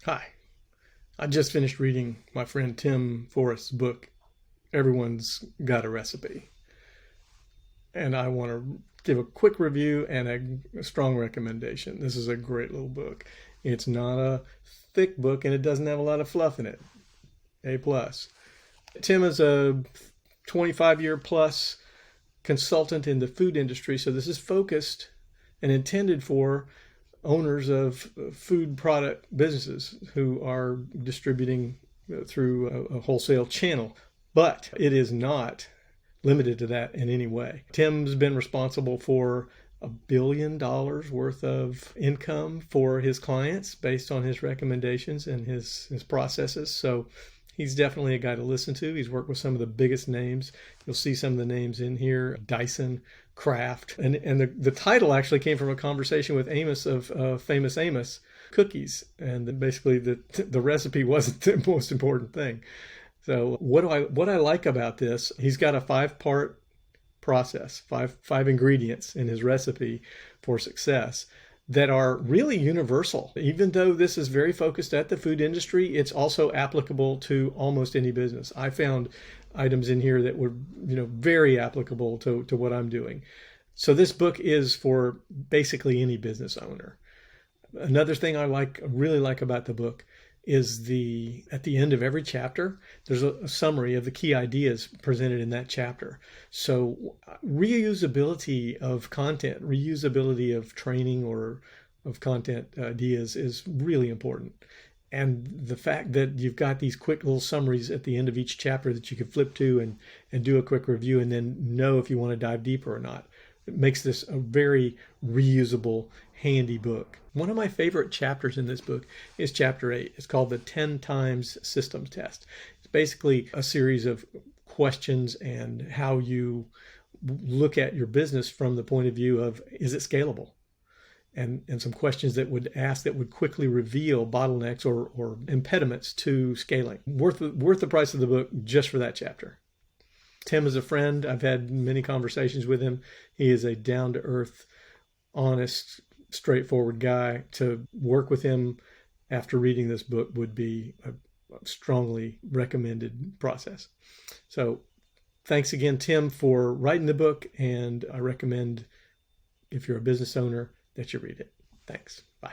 Hi, I just finished reading my friend Tim Forrest's book, Everyone's Got a Recipe. And I want to give a quick review and a strong recommendation. This is a great little book. It's not a thick book and it doesn't have a lot of fluff in it. A plus. Tim is a 25-year plus consultant in the food industry, so this is focused and intended for owners of food product businesses who are distributing through a wholesale channel. But it is not limited to that in any way. Tim's been responsible for $1 billion worth of income for his clients based on his recommendations and his processes. So he's definitely a guy to listen to. He's worked with some of the biggest names. You'll see some of the names in here: Dyson, Kraft. And the title actually came from a conversation with Amos of Famous Amos Cookies. And basically the recipe wasn't the most important thing. So what I like about this, he's got a 5-part process, five ingredients in his recipe for success that are really universal. Even though this is very focused at the food industry, it's also applicable to almost any business. I found items in here that were, very applicable to what I'm doing. So this book is for basically any business owner. Another thing I really like about the book is at the end of every chapter, there's a summary of the key ideas presented in that chapter. So reusability of content, reusability of training or of content ideas is really important. And the fact that you've got these quick little summaries at the end of each chapter that you can flip to and do a quick review and then know if you want to dive deeper or not. It makes this a very reusable, handy book. One of my favorite chapters in this book is chapter 8. It's called the 10 times systems test. It's basically a series of questions and how you look at your business from the point of view of, is it scalable? And some questions that would quickly reveal bottlenecks or impediments to scaling. Worth the price of the book just for that chapter. Tim is a friend. I've had many conversations with him. He is a down-to-earth, honest, straightforward guy. To work with him after reading this book would be a strongly recommended process. So thanks again, Tim, for writing the book, and I recommend, if you're a business owner, that you read it. Thanks. Bye.